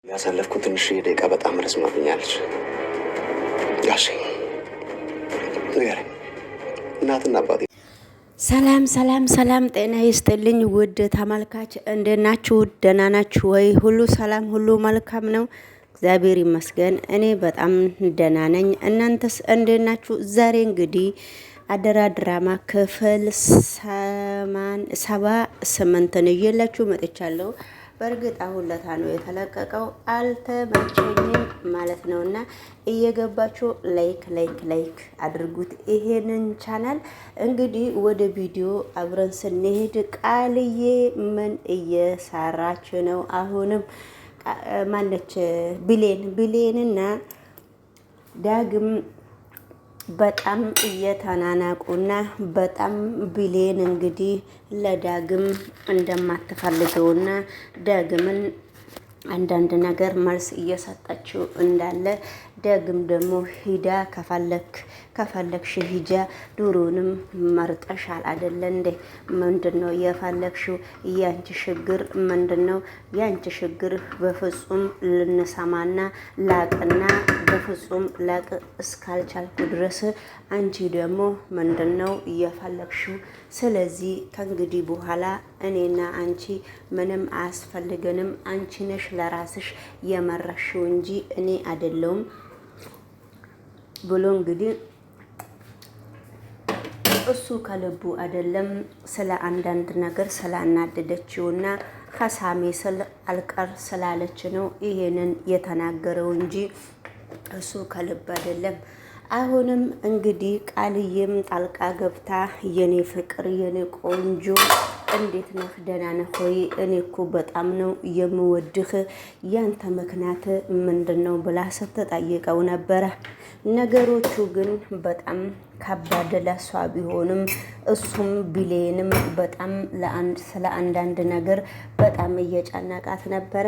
ያሳለፍኩት ትንሽ ደቂቃ በጣም ረዝማብኛለች። ጋሼ ንገረኝ፣ እናትና አባቴ። ሰላም ሰላም ሰላም፣ ጤና ይስጥልኝ ውድ ተመልካች፣ እንዴት ናችሁ? ደህና ናችሁ ወይ? ሁሉ ሰላም፣ ሁሉ መልካም ነው፣ እግዚአብሔር ይመስገን። እኔ በጣም ደህና ነኝ። እናንተስ እንዴት ናችሁ? ዛሬ እንግዲህ አደራ ድራማ ክፍል 78 ይዤላችሁ መጥቻለሁ። በእርግጥ አሁን ለታ ነው የተለቀቀው፣ አልተመቸኝም ማለት ነውና እየገባችሁ ላይክ አድርጉት ይሄንን ቻናል። እንግዲህ ወደ ቪዲዮ አብረን ስንሄድ ቃልዬ ምን እየሰራች ነው? አሁንም ማነች ብሌንና ዳግም በጣም እየተናናቁና በጣም ብሌን እንግዲህ ለዳግም እንደማትፈልገውና ዳግምን አንዳንድ ነገር መልስ እየሰጠችው እንዳለ ዳግም ደግሞ ሂዳ ከፈለግሽ ሂጃ ድሮንም መርጠሻል አይደለ እንዴ? ምንድነው የፈለግሽው? ያንቺ ችግር ምንድነው? ያንቺ ችግር በፍጹም ልንሰማና ላቅና በፍጹም ላቅ እስካልቻልኩ ድረስ አንቺ ደግሞ ምንድነው የፈለግሽው? ስለዚህ ከእንግዲህ በኋላ እኔና አንቺ ምንም አያስፈልገንም። አንቺ ነሽ ለራስሽ የመረሽው እንጂ እኔ አይደለሁም ብሎ እንግዲህ እሱ ከልቡ አይደለም ስለ አንዳንድ ነገር ስላናደደችውና ከሳሜ ስል አልቀር ስላለች ነው ይሄንን የተናገረው እንጂ እሱ ከልብ አይደለም። አሁንም እንግዲህ ቃልዬም ጣልቃ ገብታ የኔ ፍቅር የኔ ቆንጆ እንዴት ነህ? ደህና ነህ ሆይ? እኔ እኮ በጣም ነው የምወድህ፣ ያንተ ምክንያት ምንድነው ብላ ስትጠይቀው ነበረ። ነገሮቹ ግን በጣም ከባድ ለሷ ቢሆንም እሱም ብሌንም በጣም ስለ አንዳንድ ነገር በጣም እየጨነቃት ነበረ።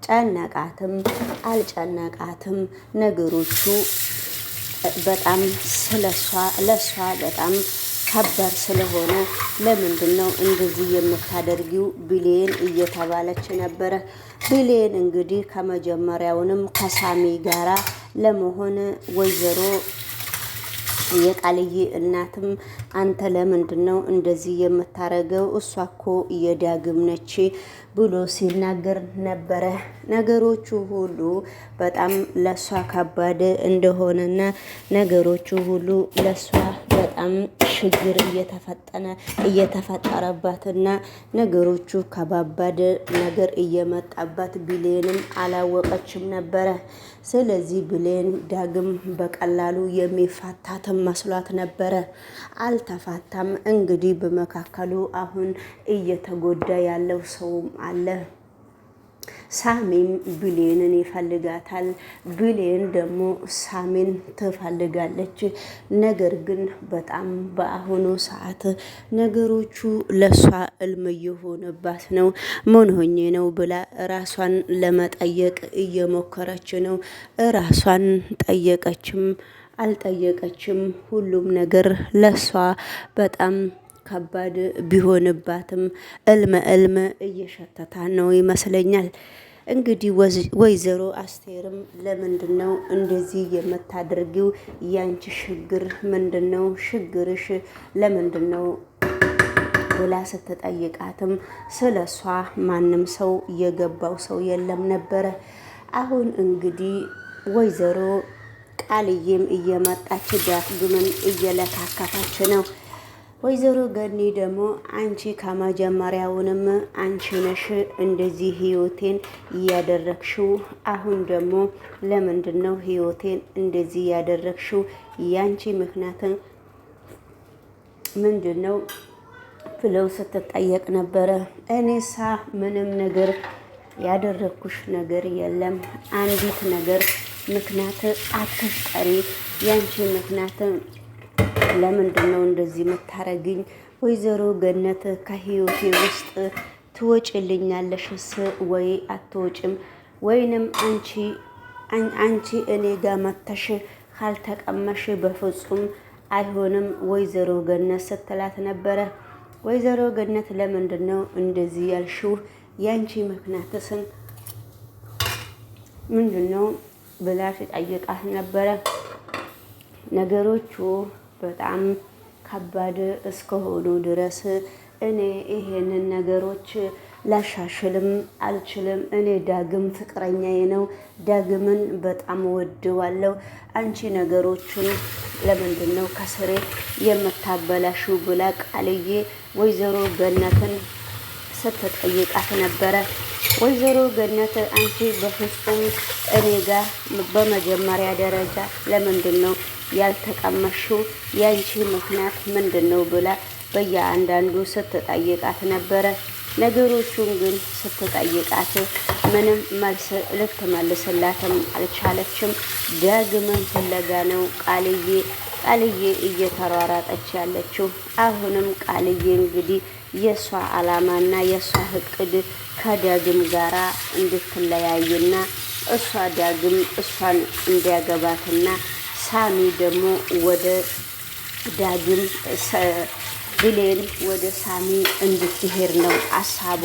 ጨነቃትም አልጨነቃትም ነገሮቹ በጣም ለሷ በጣም ከባድ ስለሆነ ለምንድን ነው እንደዚህ የምታደርጊው ብሌን እየተባለች ነበረ። ብሌን እንግዲህ ከመጀመሪያውንም ከሳሚ ጋራ ለመሆን ወይዘሮ የቃልዬ እናትም አንተ ለምንድን ነው እንደዚህ የምታረገው? እሷ እኮ የዳግም ነች ብሎ ሲናገር ነበረ። ነገሮቹ ሁሉ በጣም ለሷ ከባድ እንደሆነና ነገሮቹ ሁሉ ለሷ በጣም ችግር እየተፈጠረባትና ነገሮቹ ከባባድ ነገር እየመጣባት ብሌንም አላወቀችም ነበረ። ስለዚህ ብሌን ዳግም በቀላሉ የሚፋታትም መስሏት ነበረ። አልተፋታም። እንግዲህ በመካከሉ አሁን እየተጎዳ ያለው ሰውም አለ። ሳሚም ብሌንን ይፈልጋታል፣ ብሌን ደግሞ ሳሚን ትፈልጋለች። ነገር ግን በጣም በአሁኑ ሰዓት ነገሮቹ ለሷ እልም እየሆነባት ነው። ምን ሆኜ ነው ብላ ራሷን ለመጠየቅ እየሞከረች ነው። ራሷን ጠየቀችም አልጠየቀችም ሁሉም ነገር ለሷ በጣም ከባድ ቢሆንባትም እልም እየሸተታ ነው ይመስለኛል። እንግዲህ ወይዘሮ አስቴርም ለምንድን ነው እንደዚህ የምታደርጊው? ያንቺ ችግር ምንድን ነው? ችግርሽ ለምንድን ነው ብላ ስትጠይቃትም ስለ እሷ ማንም ሰው የገባው ሰው የለም ነበረ። አሁን እንግዲህ ወይዘሮ ቃልዬም እየመጣች ዳግምን እየለካከፈች ነው። ወይዘሮ ገኒ ደግሞ አንቺ ከመጀመሪያውንም አንቺ ነሽ እንደዚህ ህይወቴን እያደረግሽው፣ አሁን ደግሞ ለምንድን ነው ህይወቴን እንደዚህ እያደረግሽው? ያንቺ ምክንያት ምንድን ነው ብለው ስትጠየቅ ነበረ። እኔሳ ምንም ነገር ያደረግኩሽ ነገር የለም፣ አንዲት ነገር ምክንያት አትፍጠሪ። ያንቺ ምክንያት ለምንድን ነው እንደዚህ የምታረግኝ? ወይዘሮ ገነት ከህይወቴ ውስጥ ትወጪልኛለሽስ ወይ አትወጭም? ወይንም አንቺ እኔ ጋር መተሽ ካልተቀመሽ በፍጹም አይሆንም ወይዘሮ ገነት ስትላት ነበረ። ወይዘሮ ገነት ለምንድን ነው እንደዚህ ያልሽው? ያንቺ ምክንያትስን ምንድን ነው ብላ ሲጠይቃት ነበረ። ነገሮቹ በጣም ከባድ እስከሆኑ ድረስ እኔ ይሄንን ነገሮች ላሻሽልም አልችልም። እኔ ዳግም ፍቅረኛዬ ነው። ዳግምን በጣም ወድዋለሁ። አንቺ ነገሮችን ለምንድን ነው ከስሬ የምታበላሹ ብላ ቃልዬ ወይዘሮ ገነትን ስትጠይቃት ነበረ። ወይዘሮ ገነት አንቺ በፍጹም እኔ ጋር በመጀመሪያ ደረጃ ለምንድን ነው ያልተቀመሽው? ያንቺ ምክንያት ምንድን ነው ብላ በየአንዳንዱ ስትጠይቃት ነበረ። ነገሮቹን ግን ስትጠይቃት ምንም መልስ ልትመልስላትም አልቻለችም። ዳግምን ፍለጋ ነው ቃልዬ እየተሯራጠች ያለችው። አሁንም ቃልዬ እንግዲህ የእሷ አላማና የእሷ እቅድ ከዳግም ጋራ እንድትለያይና እሷ ዳግም እሷን እንዲያገባትና ሳሚ ደግሞ ወደ ዳግም ብሌን ወደ ሳሚ እንድትሄድ ነው አሳቧ።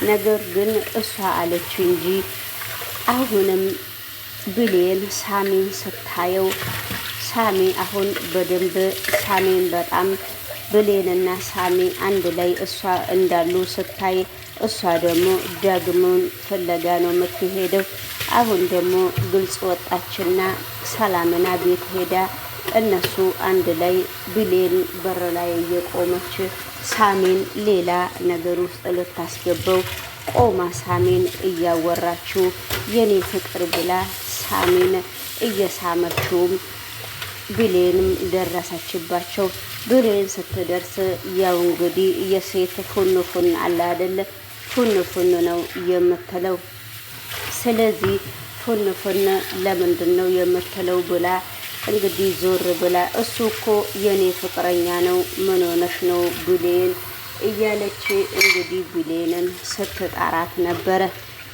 ነገር ግን እሷ አለች እንጂ አሁንም ብሌን ሳሚን ስታየው ሳሚ አሁን በደንብ ሳሚን በጣም ብሌንና ሳሚ አንድ ላይ እሷ እንዳሉ ስታይ እሷ ደግሞ ዳግምን ፍለጋ ነው የምትሄደው። አሁን ደግሞ ግልጽ ወጣችና ሰላምና ቤት ሄዳ እነሱ አንድ ላይ ብሌን በር ላይ እየቆመች ሳሚን ሌላ ነገር ውስጥ ልታስገባው ቆማ ሳሚን እያወራችው የኔ ፍቅር ብላ ሳሚን እየሳመችውም ብሌንም ደረሰችባቸው። ብሌን ስትደርስ ያው እንግዲህ የሴት ፉን ፉን አለ አይደለ? ፉን ፉን ነው የምትለው። ስለዚህ ፉን ፉን ለምንድን ነው የምትለው ብላ እንግዲህ ዞር ብላ እሱ እኮ የኔ ፍቅረኛ ነው፣ ምን ሆነሽ ነው ብሌን እያለች እንግዲህ ብሌንን ስትጠራት ነበረ።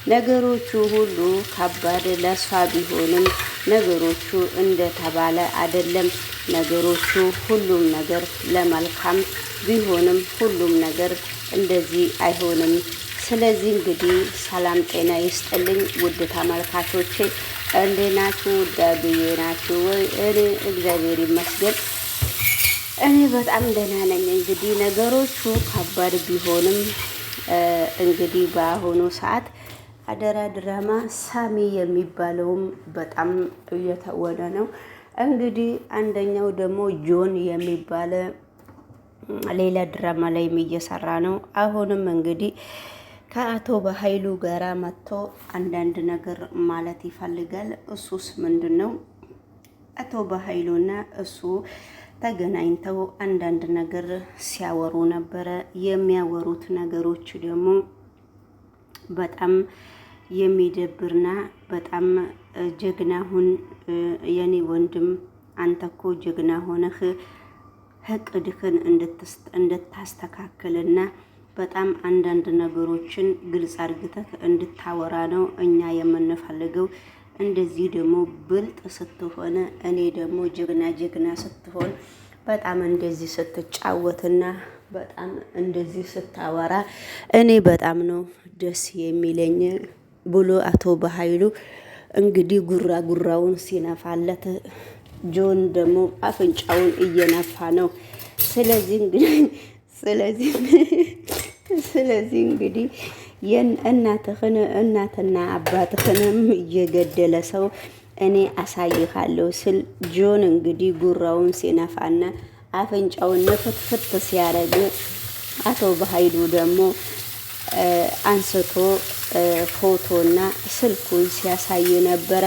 ነገሮቹ ሁሉ ከባድ ለሷ ቢሆንም ነገሮቹ እንደተባለ አይደለም። ነገሮቹ ሁሉም ነገር ለመልካም ቢሆንም ሁሉም ነገር እንደዚህ አይሆንም። ስለዚህ እንግዲህ ሰላም ጤና ይስጥልኝ ውድ ተመልካቾቼ፣ እንዴት ናችሁ? ዳግዬ ናችሁ ወይ? እኔ እግዚአብሔር ይመስገን እኔ በጣም ደህና ነኝ። እንግዲህ ነገሮቹ ከባድ ቢሆንም እንግዲህ በአሁኑ ሰዓት አደራ ድራማ ሳሚ የሚባለውም በጣም እየተወነ ነው። እንግዲህ አንደኛው ደግሞ ጆን የሚባለ ሌላ ድራማ ላይም እየሰራ ነው። አሁንም እንግዲህ ከአቶ በኃይሉ ጋራ መጥቶ አንዳንድ ነገር ማለት ይፈልጋል። እሱስ ምንድን ነው? አቶ በኃይሉና እሱ ተገናኝተው አንዳንድ ነገር ሲያወሩ ነበረ። የሚያወሩት ነገሮች ደግሞ በጣም የሚደብርና በጣም ጀግና ሁን የኔ ወንድም፣ አንተ እኮ ጀግና ሆነህ እቅድህን እንድታስተካክልና በጣም አንዳንድ ነገሮችን ግልጽ አድርገህ እንድታወራ ነው እኛ የምንፈልገው። እንደዚህ ደግሞ ብልጥ ስትሆን፣ እኔ ደግሞ ጀግና ስትሆን፣ በጣም እንደዚህ ስትጫወትና በጣም እንደዚህ ስታወራ እኔ በጣም ነው ደስ የሚለኝ ብሎ አቶ በኃይሉ እንግዲህ ጉራውን ሲነፋለት ጆን ደግሞ አፍንጫውን እየነፋ ነው። ስለዚህ እንግዲህ እናትና አባትህንም እየገደለ ሰው እኔ አሳይሃለሁ ስል ጆን እንግዲህ ጉራውን ሲነፋና አፍንጫውን ነፍትፍት ሲያደርግ አቶ በኃይሉ ደግሞ አንስቶ ፎቶና ስልኩን ሲያሳይ ነበረ።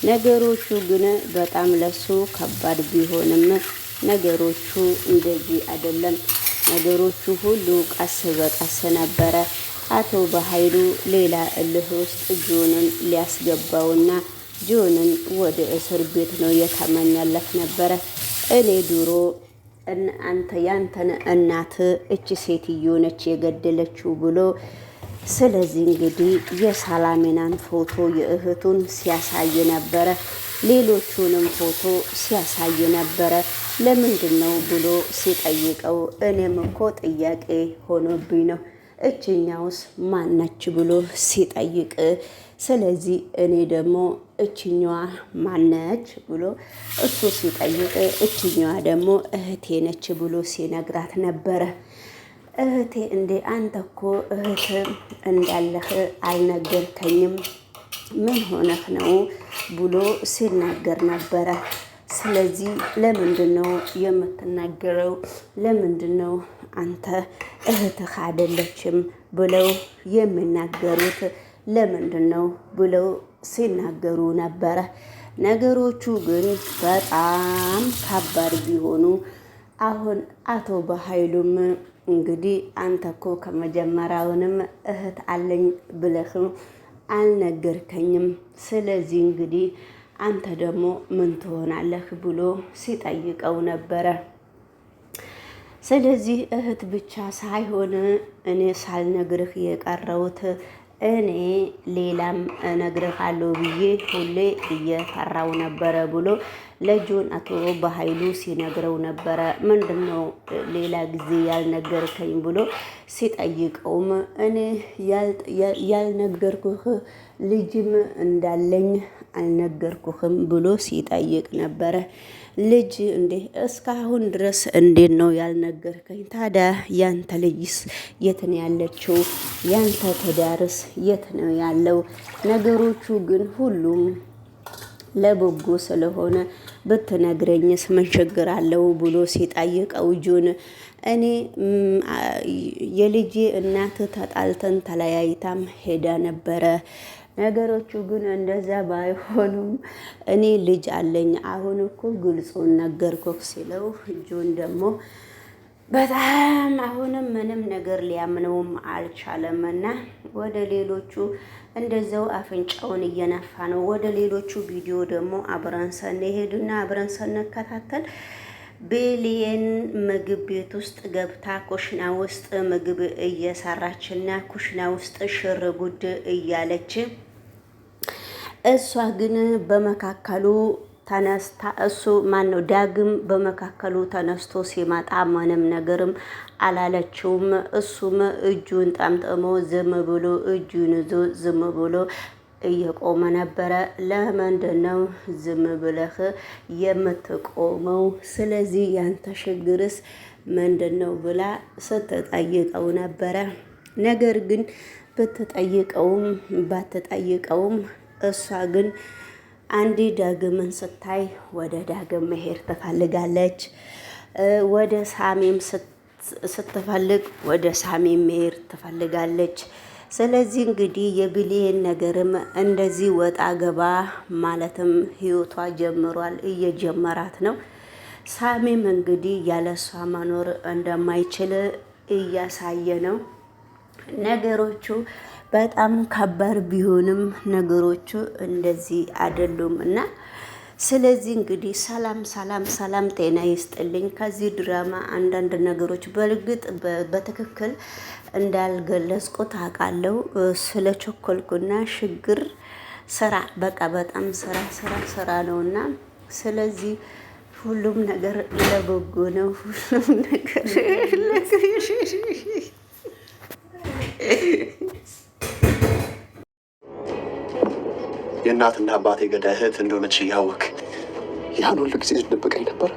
ነገሮቹ ግን በጣም ለሱ ከባድ ቢሆንም ነገሮቹ እንደዚህ አይደለም። ነገሮቹ ሁሉ ቀስ በቀስ ነበረ። አቶ በኃይሉ ሌላ እልህ ውስጥ ጆንን ሊያስገባውና ጆንን ወደ እስር ቤት ነው የተመኘለት ነበረ። እኔ ድሮ አንተ ያንተን እናት እች ሴትዮ ነች የገደለችው ብሎ ስለዚህ እንግዲህ የሰላሜናን ፎቶ የእህቱን ሲያሳይ ነበረ። ሌሎቹንም ፎቶ ሲያሳይ ነበረ። ለምንድን ነው ብሎ ሲጠይቀው እኔም እኮ ጥያቄ ሆኖብኝ ነው እችኛውስ ማነች ብሎ ሲጠይቅ ስለዚህ እኔ ደግሞ እችኛዋ ማነች ብሎ እሱ ሲጠይቅ እችኛዋ ደግሞ እህቴ ነች ብሎ ሲነግራት ነበረ። እህቴ እንዴ አንተ እኮ እህት እንዳለህ አልነገርከኝም፣ ምን ሆነህ ነው ብሎ ሲናገር ነበረ። ስለዚህ ለምንድን ነው የምትናገረው? ለምንድን ነው አንተ እህትህ አይደለችም ብለው የሚናገሩት? ለምንድን ነው ብለው ሲናገሩ ነበረ። ነገሮቹ ግን በጣም ከባድ ቢሆኑ አሁን አቶ በኃይሉም እንግዲህ አንተ እኮ ከመጀመሪያውንም እህት አለኝ ብለህም አልነገርከኝም። ስለዚህ እንግዲህ አንተ ደግሞ ምን ትሆናለህ ብሎ ሲጠይቀው ነበረ። ስለዚህ እህት ብቻ ሳይሆን እኔ ሳልነግርህ የቀረውት እኔ ሌላም እነግርሃለሁ ብዬ ሁሌ እየፈራው ነበረ ብሎ ለጆን አቶ በኃይሉ ሲነግረው ነበረ። ምንድነው ሌላ ጊዜ ያልነገርከኝ ብሎ ሲጠይቀውም እኔ ያልነገርኩህ ልጅም እንዳለኝ አልነገርኩህም ብሎ ሲጠይቅ ነበረ። ልጅ እንዴ እስካሁን ድረስ እንዴት ነው ያልነገርከኝ? ታዲያ ያንተ ልጅስ የት ነው ያለችው? ያንተ ትዳርስ የት ነው ያለው? ነገሮቹ ግን ሁሉም ለበጎ ስለሆነ ብትነግረኝስ ምን ችግር አለው ብሎ ሲጠይቀው ጆን እኔ የልጄ እናት ተጣልተን ተለያይታም ሄዳ ነበረ። ነገሮቹ ግን እንደዛ ባይሆኑም እኔ ልጅ አለኝ፣ አሁን እኮ ግልጹን ነገርኩህ ሲለው ጆን ደግሞ በጣም አሁንም ምንም ነገር ሊያምነውም አልቻለምና ወደ ሌሎቹ እንደዛው አፍንጫውን እየነፋ ነው። ወደ ሌሎቹ ቪዲዮ ደግሞ አብረን ስንሄድና አብረን ስንከታተል ቤሊየን ምግብ ቤት ውስጥ ገብታ ኩሽና ውስጥ ምግብ እየሰራችና ኩሽና ውስጥ ሽር ጉድ እያለች እሷ ግን በመካከሉ ተነስታ እሱ ማነው ዳግም በመካከሉ ተነስቶ ሲመጣ ምንም ነገርም አላለችውም። እሱም እጁን ጠምጥሞ ዝም ብሎ እጁን ይዞ ዝም ብሎ እየቆመ ነበረ። ለምንድን ነው ዝም ብለህ የምትቆመው? ስለዚህ ያንተ ችግርስ ምንድን ነው ብላ ስትጠይቀው ነበረ። ነገር ግን ብትጠይቀውም ባትጠይቀውም እሷ ግን አንዴ ዳግምን ስታይ ወደ ዳግም መሄድ ትፈልጋለች። ወደ ሳሚም ስትፈልግ ወደ ሳሚም መሄድ ትፈልጋለች። ስለዚህ እንግዲህ የቢሊየን ነገርም እንደዚህ ወጣ ገባ ማለትም ህይወቷ ጀምሯል፣ እየጀመራት ነው። ሳሚም እንግዲህ ያለሷ መኖር እንደማይችል እያሳየ ነው። ነገሮቹ በጣም ከባድ ቢሆንም ነገሮቹ እንደዚህ አይደሉም እና ስለዚህ እንግዲህ ሰላም ጤና ይስጥልኝ። ከዚህ ድራማ አንዳንድ ነገሮች በእርግጥ በትክክል እንዳልገለጽኩት አውቃለሁ። ስለ ቸኮልኩና ችግር ስራ በቃ በጣም ስራ ነውና ስለዚህ ሁሉም ነገር ለበጎ ነው። ሁሉም ነገር የእናትና አባቴ ገዳይ እህት እንደሆነች እያወቅ ያን ሁሉ ጊዜ ደብቀኝ ነበር።